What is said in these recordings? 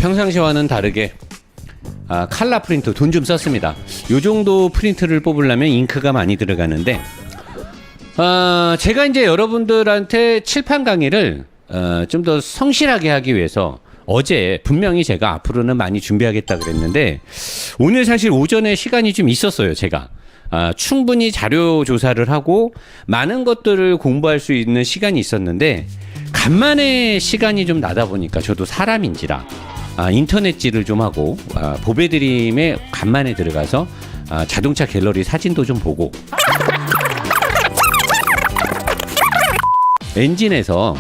평상시와는 다르게 칼라 프린터 돈 좀 썼습니다. 요 정도 프린트를 뽑으려면 잉크가 많이 들어가는데 제가 이제 여러분들한테 칠판 강의를 좀 더 성실하게 하기 위해서 어제 분명히 제가 앞으로는 많이 준비하겠다 그랬는데 오늘 사실 오전에 시간이 좀 있었어요. 제가 충분히 자료 조사를 하고 많은 것들을 공부할 수 있는 시간이 있었는데 간만에 시간이 좀 나다 보니까 저도 사람인지라 인터넷질을 좀 하고 보배드림에 간만에 들어가서 자동차 갤러리 사진도 좀 보고 엔진에서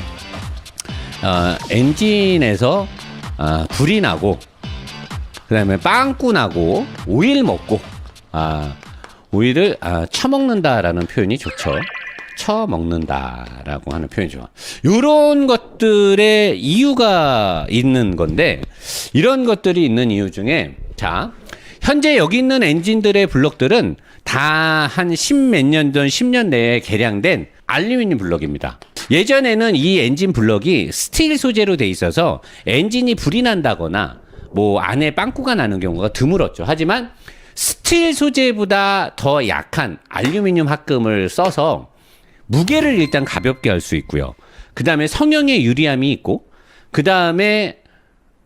불이 나고 그다음에 빵꾸 나고 오일 먹고 오일을 처먹는다라는 표현이 좋죠. 처먹는다라고 하는 표현이 좋아. 이런 것들의 이유가 있는 건데 이런 것들이 있는 이유 중에 자 현재 여기 있는 엔진들의 블럭들은 다 한 10몇 년 전 10년 내에 개량된 알루미늄 블럭입니다. 예전에는 이 엔진 블럭이 스틸 소재로 돼 있어서 엔진이 불이 난다거나 뭐 안에 빵꾸가 나는 경우가 드물었죠. 하지만 스틸 소재보다 더 약한 알루미늄 합금을 써서 무게를 일단 가볍게 할 수 있고요. 그 다음에 성형에 유리함이 있고 그 다음에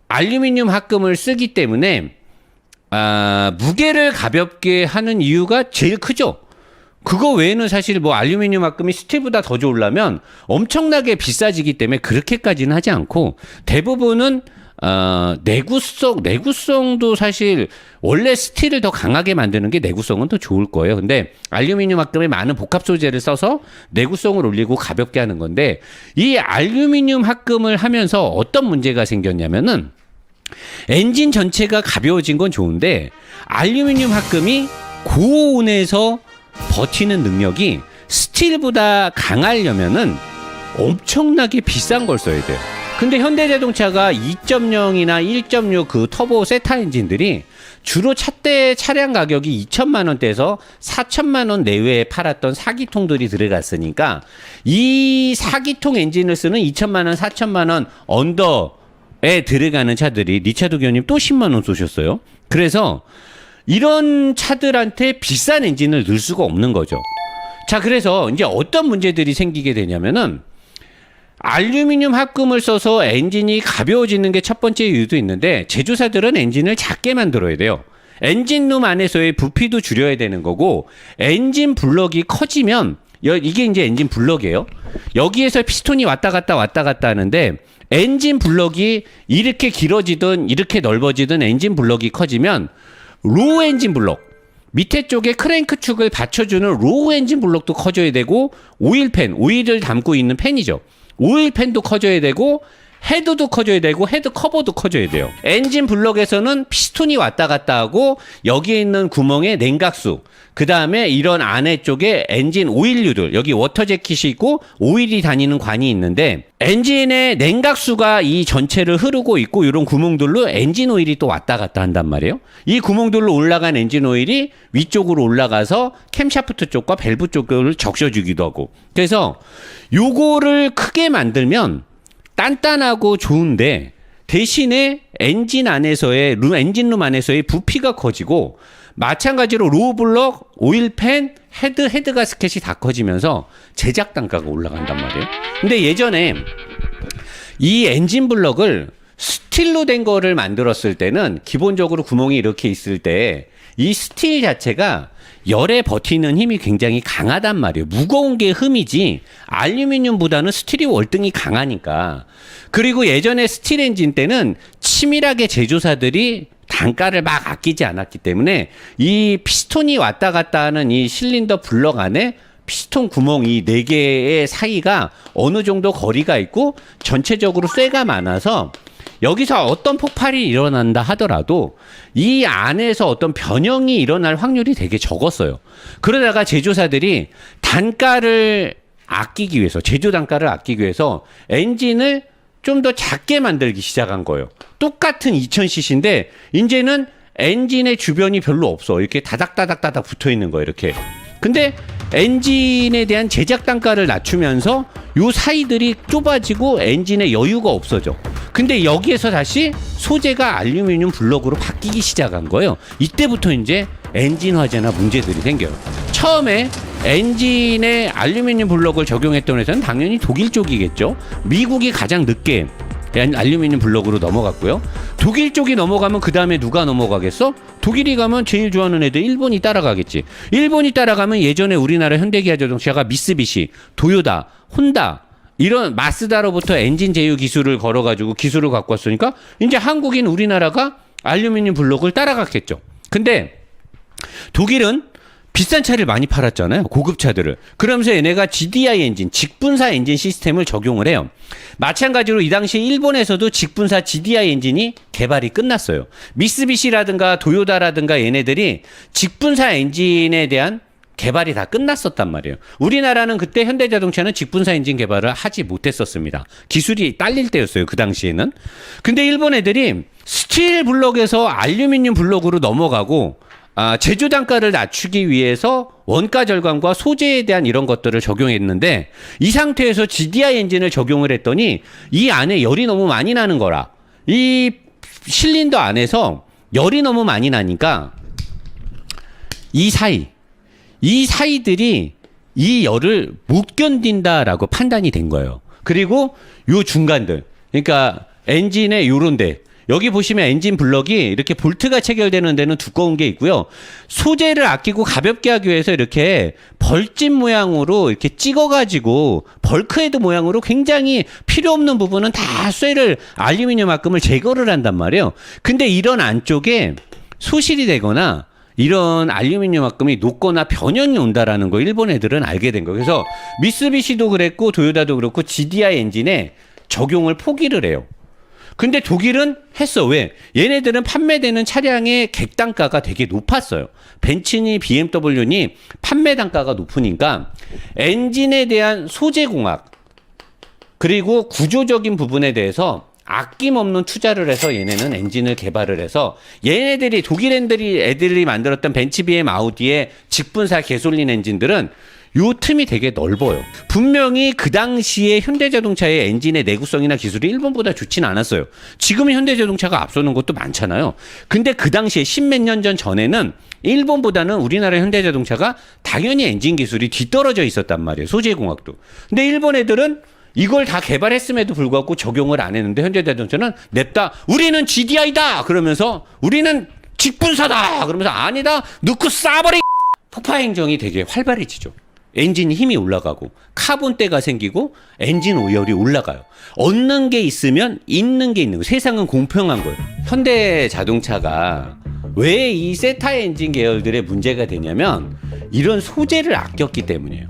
알루미늄 합금을 쓰기 때문에 무게를 가볍게 하는 이유가 제일 크죠. 그거 외에는 사실 뭐 알루미늄 합금이 스틸보다 더 좋으려면 엄청나게 비싸지기 때문에 그렇게까지는 하지 않고 대부분은 내구성도 사실 원래 스틸을 더 강하게 만드는 게 내구성은 더 좋을 거예요. 근데 알루미늄 합금에 많은 복합 소재를 써서 내구성을 올리고 가볍게 하는 건데 이 알루미늄 합금을 하면서 어떤 문제가 생겼냐면은 엔진 전체가 가벼워진 건 좋은데 알루미늄 합금이 고온에서 버티는 능력이 스틸보다 강하려면은 엄청나게 비싼 걸 써야 돼요. 근데 현대자동차가 2.0이나 1.6 그 터보 세타 엔진들이 주로 차대 차량 가격이 2천만 원대에서 4천만 원 내외에 팔았던 4기통들이 들어갔으니까 이 4기통 엔진을 쓰는 2천만 원, 4천만 원 언더에 들어가는 차들이 리차드 교님 또 10만 원 쏘셨어요. 그래서 이런 차들한테 비싼 엔진을 넣을 수가 없는 거죠. 자, 그래서 이제 어떤 문제들이 생기게 되냐면은 알루미늄 합금을 써서 엔진이 가벼워지는 게 첫 번째 이유도 있는데 제조사들은 엔진을 작게 만들어야 돼요. 엔진룸 안에서의 부피도 줄여야 되는 거고 엔진 블럭이 커지면 이게 이제 엔진 블럭이에요. 여기에서 피스톤이 왔다 갔다 하는데 엔진 블럭이 이렇게 길어지든 이렇게 넓어지든 엔진 블럭이 커지면 로우 엔진 블럭 밑에 쪽에 크랭크 축을 받쳐주는 로우 엔진 블럭도 커져야 되고 오일팬, 오일을 담고 있는 팬이죠. 오일팬도 커져야 되고 헤드도 커져야 되고 헤드 커버도 커져야 돼요. 엔진 블럭에서는 피스톤이 왔다 갔다 하고 여기에 있는 구멍에 냉각수 그 다음에 이런 안에 쪽에 엔진 오일류들 여기 워터 재킷이 있고 오일이 다니는 관이 있는데 엔진의 냉각수가 이 전체를 흐르고 있고 이런 구멍들로 엔진 오일이 또 왔다 갔다 한단 말이에요. 이 구멍들로 올라간 엔진 오일이 위쪽으로 올라가서 캠샤프트 쪽과 밸브 쪽을 적셔주기도 하고 그래서 요거를 크게 만들면 단단하고 좋은데 대신에 엔진룸 안에서의 부피가 커지고 마찬가지로 로우 블럭, 오일팬, 헤드 가스켓이 다 커지면서 제작 단가가 올라간단 말이에요. 근데 예전에 이 엔진 블럭을 스틸로 된 거를 만들었을 때는 기본적으로 구멍이 이렇게 있을 때 이 스틸 자체가 열에 버티는 힘이 굉장히 강하단 말이에요. 무거운 게 흠이지 알루미늄보다는 스틸이 월등히 강하니까. 그리고 예전에 스틸 엔진 때는 치밀하게 제조사들이 단가를 막 아끼지 않았기 때문에 이 피스톤이 왔다 갔다 하는 이 실린더 블럭 안에 피스톤 구멍 이 4개의 사이가 어느 정도 거리가 있고 전체적으로 쇠가 많아서 여기서 어떤 폭발이 일어난다 하더라도 이 안에서 어떤 변형이 일어날 확률이 되게 적었어요. 그러다가 제조사들이 단가를 아끼기 위해서 제조 단가를 아끼기 위해서 엔진을 좀 더 작게 만들기 시작한 거예요. 똑같은 2000cc인데 이제는 엔진의 주변이 별로 없어. 이렇게 다닥다닥 붙어 있는 거예요. 이렇게. 근데 엔진에 대한 제작 단가를 낮추면서 요 사이들이 좁아지고 엔진의 여유가 없어져. 근데 여기에서 다시 소재가 알루미늄 블록으로 바뀌기 시작한 거예요. 이때부터 이제 엔진 화재나 문제들이 생겨요. 처음에 엔진에 알루미늄 블록을 적용했던 회사는 당연히 독일 쪽이겠죠. 미국이 가장 늦게 알루미늄 블록으로 넘어갔고요. 독일 쪽이 넘어가면 그 다음에 누가 넘어가겠어? 독일이 가면 제일 좋아하는 애들 일본이 따라가겠지. 일본이 따라가면 예전에 우리나라 현대기아자동차가 미쓰비시, 도요타, 혼다 이런 마쓰다로부터 엔진 제휴 기술을 걸어가지고 기술을 갖고 왔으니까 이제 한국인 우리나라가 알루미늄 블록을 따라갔겠죠. 근데 독일은 비싼 차를 많이 팔았잖아요. 고급 차들을. 그러면서 얘네가 GDI 엔진, 직분사 엔진 시스템을 적용을 해요. 마찬가지로 이 당시 일본에서도 직분사 GDI 엔진이 개발이 끝났어요. 미쓰비시라든가 도요타라든가 얘네들이 직분사 엔진에 대한 개발이 다 끝났었단 말이에요. 우리나라는 그때 현대자동차는 직분사 엔진 개발을 하지 못했었습니다. 기술이 딸릴 때였어요. 그 당시에는. 근데 일본 애들이 스틸 블록에서 알루미늄 블록으로 넘어가고 제조 단가를 낮추기 위해서 원가 절감과 소재에 대한 이런 것들을 적용했는데 이 상태에서 GDI 엔진을 적용을 했더니 이 안에 열이 너무 많이 나는 거라. 이 실린더 안에서 열이 너무 많이 나니까 이 사이들이 이 열을 못 견딘다라고 판단이 된 거예요. 그리고 요 중간들, 그러니까 엔진의 요런 데 여기 보시면 엔진 블럭이 이렇게 볼트가 체결되는 데는 두꺼운 게 있고요. 소재를 아끼고 가볍게 하기 위해서 이렇게 벌집 모양으로 이렇게 찍어가지고 벌크헤드 모양으로 굉장히 필요 없는 부분은 다 쇠를 알루미늄 합금을 제거를 한단 말이에요. 근데 이런 안쪽에 소실이 되거나 이런 알루미늄 합금이 녹거나 변형이 온다라는 거 일본 애들은 알게 된 거예요. 그래서 미쓰비시도 그랬고 도요타도 그렇고 GDI 엔진에 적용을 포기를 해요. 근데 독일은 했어. 왜? 얘네들은 판매되는 차량의 객단가가 되게 높았어요. 벤츠니 BMW니 판매 단가가 높으니까 엔진에 대한 소재공학 그리고 구조적인 부분에 대해서 아낌없는 투자를 해서 얘네는 엔진을 개발을 해서 얘네들이 독일 애들이 만들었던 벤츠 BM 아우디의 직분사 개솔린 엔진들은 요 틈이 되게 넓어요. 분명히 그 당시에 현대자동차의 엔진의 내구성이나 기술이 일본보다 좋진 않았어요. 지금은 현대자동차가 앞서는 것도 많잖아요. 근데 그 당시에 십몇 년 전에는 일본보다는 우리나라 현대자동차가 당연히 엔진 기술이 뒤떨어져 있었단 말이에요. 소재공학도. 근데 일본 애들은 이걸 다 개발했음에도 불구하고 적용을 안 했는데 현대자동차는 냅다 우리는 GDI다 그러면서 우리는 직분사다 그러면서 아니다 넣고 쏴버리 폭파 행정이 되게 활발해지죠. 엔진 힘이 올라가고 카본대가 생기고 엔진 오열이 올라가요. 얻는 게 있으면 있는 게 있는 거예요. 세상은 공평한 거예요. 현대자동차가 왜 이 세타 엔진 계열들의 문제가 되냐면 이런 소재를 아꼈기 때문이에요.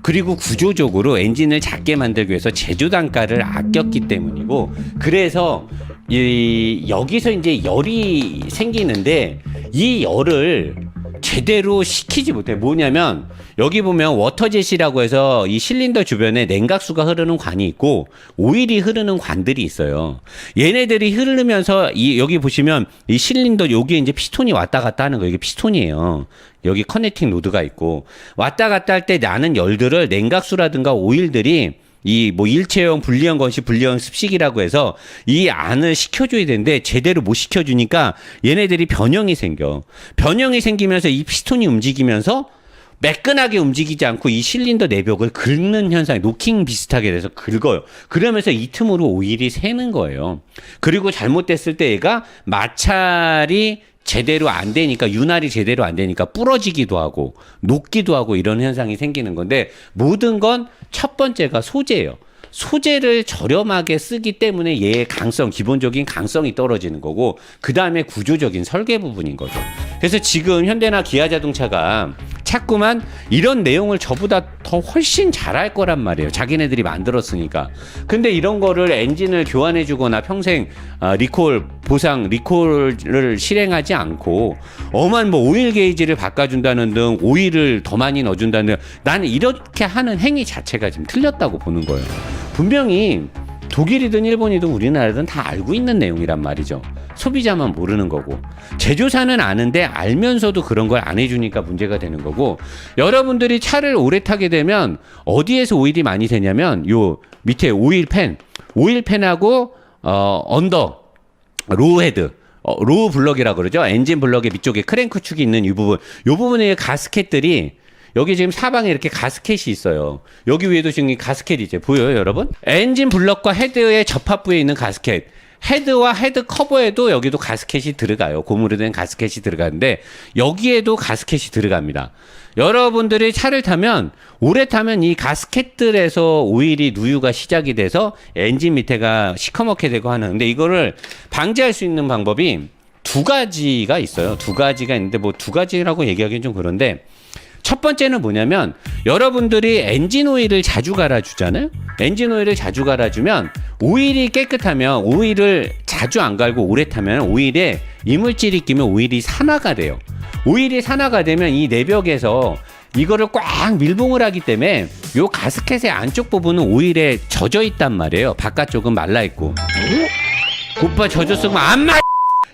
그리고 구조적으로 엔진을 작게 만들기 위해서 제조 단가를 아꼈기 때문이고 그래서 여기서 이제 열이 생기는데 이 열을 제대로 식히지 못해. 뭐냐면 여기 보면 워터젯이라고 해서 이 실린더 주변에 냉각수가 흐르는 관이 있고 오일이 흐르는 관들이 있어요. 얘네들이 흐르면서 여기 보시면 이 실린더 여기에 이제 피스톤이 왔다 갔다 하는 거 이게 피스톤이에요. 여기 커넥팅 노드가 있고 왔다 갔다 할 때 나는 열들을 냉각수라든가 오일들이 이 뭐 일체형, 분리형 건식, 분리형 습식이라고 해서 이 안을 식혀줘야 되는데 제대로 못 식혀주니까 얘네들이 변형이 생겨. 변형이 생기면서 이 피스톤이 움직이면서 매끈하게 움직이지 않고 이 실린더 내벽을 긁는 현상이 노킹 비슷하게 돼서 긁어요. 그러면서 이 틈으로 오일이 새는 거예요. 그리고 잘못됐을 때 얘가 마찰이 제대로 안 되니까 윤활이 제대로 안 되니까 부러지기도 하고 녹기도 하고 이런 현상이 생기는 건데 모든 건 첫 번째가 소재예요. 소재를 저렴하게 쓰기 때문에 얘의 강성, 기본적인 강성이 떨어지는 거고 그 다음에 구조적인 설계 부분인 거죠. 그래서 지금 현대나 기아자동차가 자꾸만 이런 내용을 저보다 더 훨씬 잘할 거란 말이에요. 자기네들이 만들었으니까. 근데 이런 거를 엔진을 교환해 주거나 평생 리콜, 보상, 리콜을 실행하지 않고 엄한 뭐 오일 게이지를 바꿔준다는 등 오일을 더 많이 넣어준다는 등 나는 이렇게 하는 행위 자체가 지금 틀렸다고 보는 거예요. 분명히 독일이든 일본이든 우리나라든 다 알고 있는 내용이란 말이죠. 소비자만 모르는 거고 제조사는 아는데 알면서도 그런 걸 안 해주니까 문제가 되는 거고 여러분들이 차를 오래 타게 되면 어디에서 오일이 많이 새냐면 요 밑에 오일팬하고 언더 로우 헤드 로우 블럭이라고 그러죠. 엔진 블럭의 밑쪽에 크랭크 축이 있는 이 부분의 가스켓들이 여기 지금 사방에 이렇게 가스켓이 있어요. 여기 위에도 지금 가스켓이 이제 보여요, 여러분? 엔진 블럭과 헤드의 접합부에 있는 가스켓. 헤드와 헤드 커버에도 여기도 가스켓이 들어가요. 고무로 된 가스켓이 들어가는데 여기에도 가스켓이 들어갑니다. 여러분들이 차를 타면 오래 타면 이 가스켓들에서 오일이 누유가 시작이 돼서 엔진 밑에가 시커멓게 되고 하는. 근데 이거를 방지할 수 있는 방법이 두 가지가 있어요. 두 가지가 있는데 뭐 두 가지라고 얘기하기는 좀 그런데 첫 번째는 뭐냐면 여러분들이 엔진 오일을 자주 갈아주잖아요. 엔진 오일을 자주 갈아주면 오일이 깨끗하면 오일을 자주 안 갈고 오래 타면 오일에 이물질이 끼면 오일이 산화가 돼요. 오일이 산화가 되면 이 내벽에서 이거를 꽉 밀봉을 하기 때문에 요 가스켓의 안쪽 부분은 오일에 젖어 있단 말이에요. 바깥쪽은 말라 있고. 오빠 젖었으면 안 말.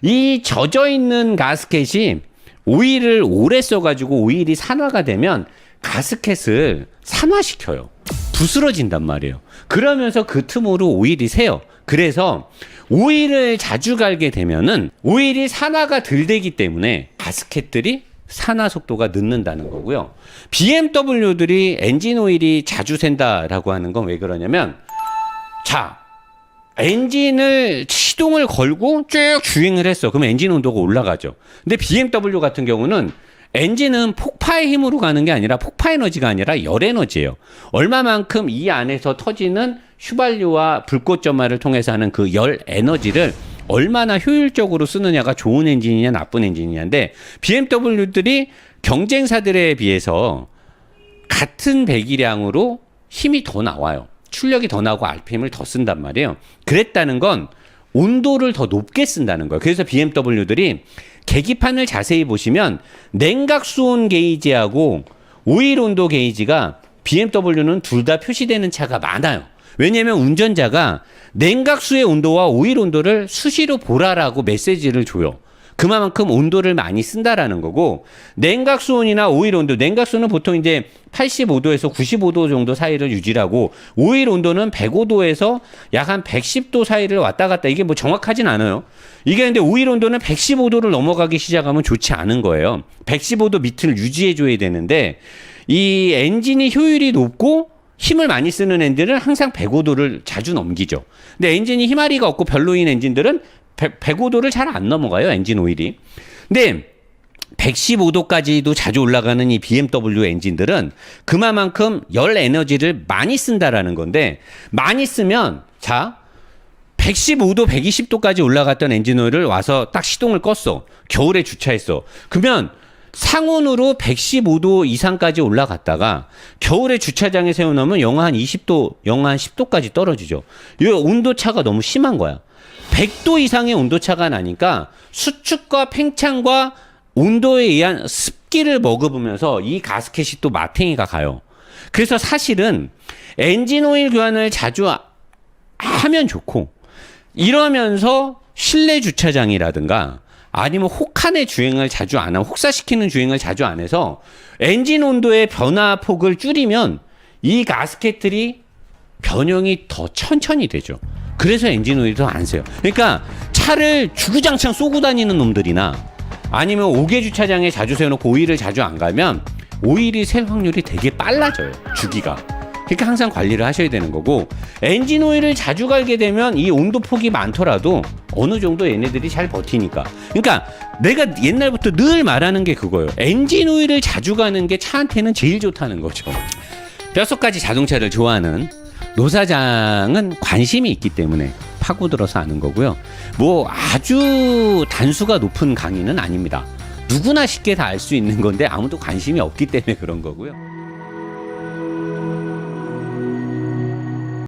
이 젖어 있는 가스켓이 오일을 오래 써가지고 오일이 산화가 되면 가스켓을 산화시켜요. 부스러진단 말이에요. 그러면서 그 틈으로 오일이 새요. 그래서 오일을 자주 갈게 되면은 오일이 산화가 덜 되기 때문에 가스켓들이 산화 속도가 늦는다는 거고요. BMW들이 엔진 오일이 자주 샌다라고 하는 건 왜 그러냐면 자 엔진을 시동을 걸고 쭉 주행을 했어. 그러면 엔진 온도가 올라가죠. 근데 BMW 같은 경우는 엔진은 폭파의 힘으로 가는 게 아니라 폭파 에너지가 아니라 열 에너지예요. 얼마만큼 이 안에서 터지는 휘발유와 불꽃점화를 통해서 하는 그 열 에너지를 얼마나 효율적으로 쓰느냐가 좋은 엔진이냐 나쁜 엔진이냐인데 BMW들이 경쟁사들에 비해서 같은 배기량으로 힘이 더 나와요. 출력이 더 나고 RPM을 더 쓴단 말이에요. 그랬다는 건 온도를 더 높게 쓴다는 거예요. 그래서 BMW들이 계기판을 자세히 보시면 냉각수온 게이지하고 오일 온도 게이지가 BMW는 둘 다 표시되는 차가 많아요. 왜냐하면 운전자가 냉각수의 온도와 오일 온도를 수시로 보라라고 메시지를 줘요. 그만큼 온도를 많이 쓴다라는 거고 냉각수온이나 오일 온도, 냉각수는 보통 이제 85도에서 95도 정도 사이를 유지하고 오일 온도는 105도에서 약 한 110도 사이를 왔다 갔다 이게 뭐 정확하진 않아요. 이게 근데 오일 온도는 115도를 넘어가기 시작하면 좋지 않은 거예요. 115도 밑을 유지해 줘야 되는데 이 엔진이 효율이 높고 힘을 많이 쓰는 엔진은 항상 105도를 자주 넘기죠. 근데 엔진이 힘아리가 없고 별로인 엔진들은 105도를 잘 안 넘어가요, 엔진 오일이. 근데 115도까지도 자주 올라가는 이 BMW 엔진들은 그만큼 열 에너지를 많이 쓴다라는 건데 많이 쓰면 자 115도, 120도까지 올라갔던 엔진 오일을 와서 딱 시동을 껐어. 겨울에 주차했어. 그러면 상온으로 115도 이상까지 올라갔다가 겨울에 주차장에 세워놓으면 영하 한 20도, 영하 한 10도까지 떨어지죠. 이 온도차가 너무 심한 거야. 100도 이상의 온도차가 나니까 수축과 팽창과 온도에 의한 습기를 머금으면서 이 가스켓이 또 마탱이가 가요. 그래서 사실은 엔진 오일 교환을 자주 하면 좋고 이러면서 실내 주차장이라든가 아니면 혹한의 주행을 자주 안 하고 혹사시키는 주행을 자주 안 해서 엔진 온도의 변화폭을 줄이면 이 가스켓들이 변형이 더 천천히 되죠. 그래서 엔진 오일이 더 안 새요. 그러니까 차를 주구장창 쏘고 다니는 놈들이나 아니면 5개 주차장에 자주 세워놓고 오일을 자주 안 가면 오일이 셀 확률이 되게 빨라져요. 주기가. 그러니까 항상 관리를 하셔야 되는 거고 엔진 오일을 자주 갈게 되면 이 온도폭이 많더라도 어느 정도 얘네들이 잘 버티니까. 그러니까 내가 옛날부터 늘 말하는 게 그거예요. 엔진 오일을 자주 가는 게 차한테는 제일 좋다는 거죠. 뼛속까지 자동차를 좋아하는 노사장은 관심이 있기 때문에 파고들어서 아는 거고요. 뭐 아주 단수가 높은 강의는 아닙니다. 누구나 쉽게 다 알 수 있는 건데 아무도 관심이 없기 때문에 그런 거고요.